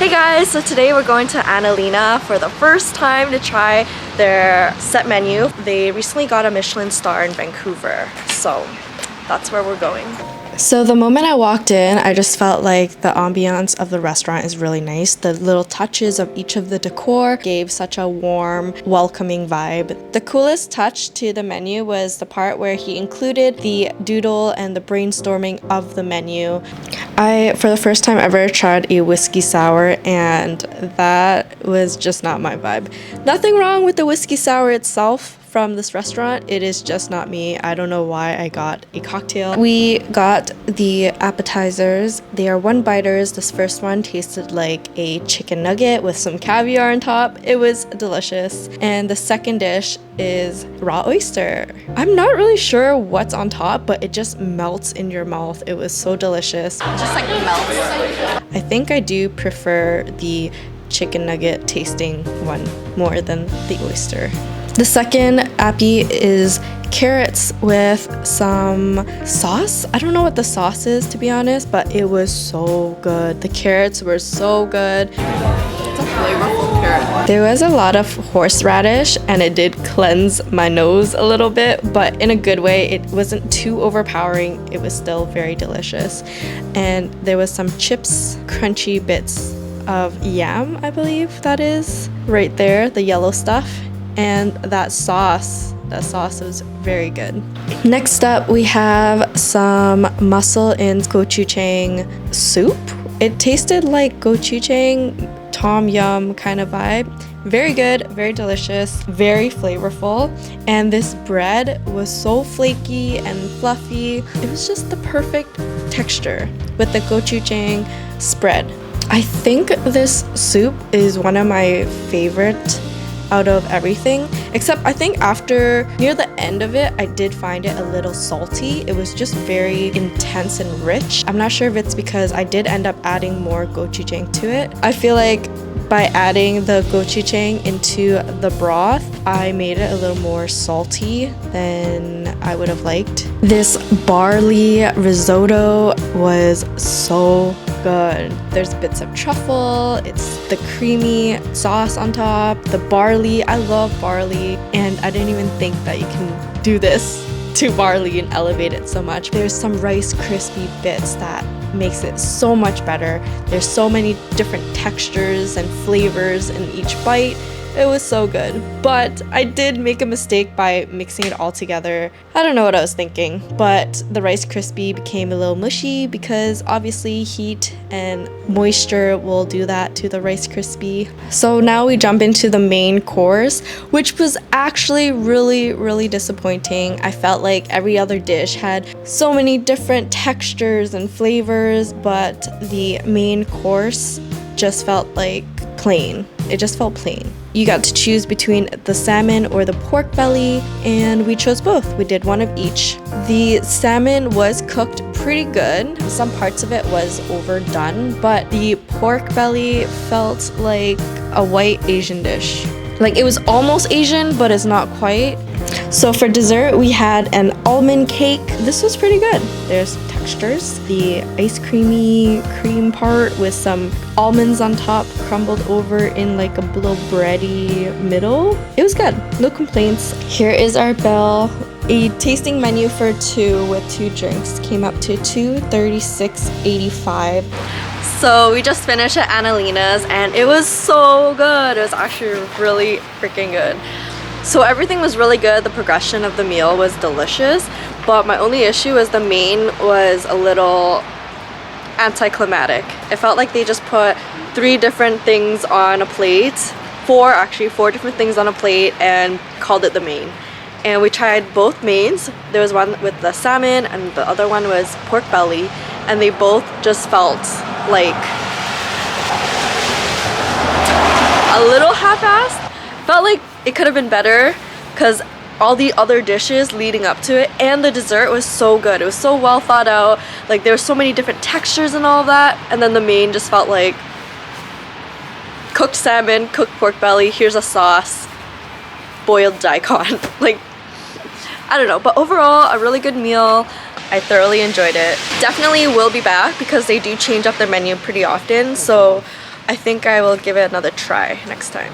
Hey guys, so today we're going to Annalena for the first time to try their set menu. They recently got a Michelin star in Vancouver, so that's where we're going. So the moment I walked in, I just felt like the ambiance of the restaurant is really nice. The little touches of each of the decor gave such a warm, welcoming vibe. The coolest touch to the menu was the part where he included the doodle and the brainstorming of the menu. I, for the first time ever, tried a whiskey sour, and that was just not my vibe. Nothing wrong with the whiskey sour itself from this restaurant, it is just not me. I don't know why I got a cocktail. We got the appetizers. They are one biters. This first one tasted like a chicken nugget with some caviar on top. It was delicious. And the second dish is raw oyster. I'm not really sure what's on top, but it just melts in your mouth. It was so delicious. Just like melts. I think I do prefer the chicken nugget tasting one more than the oyster. The second appy is carrots with some sauce. I don't know what the sauce is, to be honest, but it was so good. The carrots were so good. It's a flavorful carrot. There was a lot of horseradish, and it did cleanse my nose a little bit, but in a good way. It wasn't too overpowering. It was still very delicious. And there was some chips, crunchy bits of yam, I believe that is, right there, the yellow stuff. And that sauce was very good. Next up, we have some mussel in gochujang soup. It tasted like gochujang tom yum kind of vibe. Very good, very delicious, very flavorful. And this bread was so flaky and fluffy. It was just the perfect texture with the gochujang spread. I think this soup is one of my favorite out of everything, except I think after near the end of it, I did find it a little salty. It was just very intense and rich. I'm not sure if it's because I did end up adding more gochujang to it. I feel like by adding the gochujang into the broth, I made it a little more salty than I would have liked. This barley risotto was so good. There's bits of truffle, it's the creamy sauce on top, the barley. I love barley, and I didn't even think that you can do this to barley and elevate it so much. There's some Rice crispy bits that makes it so much better. There's so many different textures and flavors in each bite. It was so good. But I did make a mistake by mixing it all together. I don't know what I was thinking, but the Rice Krispie became a little mushy because obviously heat and moisture will do that to the Rice Krispie. So now we jump into the main course, which was actually really disappointing. I felt like every other dish had so many different textures and flavors, but the main course just felt like plain. It just felt plain. You got to choose between the salmon or the pork belly, and we chose both. We did one of each. The salmon was cooked pretty good. Some parts of it was overdone, but the pork belly felt like a white Asian dish. Like it was almost Asian, but it's not quite. So for dessert, we had an almond cake. This was pretty good. There's textures. The ice creamy cream part with some almonds on top, crumbled over in like a little bready middle. It was good. No complaints. Here is our bill. A tasting menu for two with 2 drinks came up to $236.85. So we just finished at Annalena's, and it was so good. It was actually really freaking good. So everything was really good. The progression of the meal was delicious, but my only issue is the main was a little anticlimactic. It felt like they just put 3 different things on a plate, 4 different things on a plate, and called it the main. And we tried both mains. There was one with the salmon and the other one was pork belly, and they both just felt like a little half-assed. Felt like it could have been better because all the other dishes leading up to it and the dessert was so good. It was so well thought out. Like there were so many different textures and all of that, and then the main just felt like cooked salmon, cooked pork belly, here's a sauce, boiled daikon. Like, I don't know, but overall a really good meal. I thoroughly enjoyed it. Definitely will be back because they do change up their menu pretty often, so I think I will give it another try next time.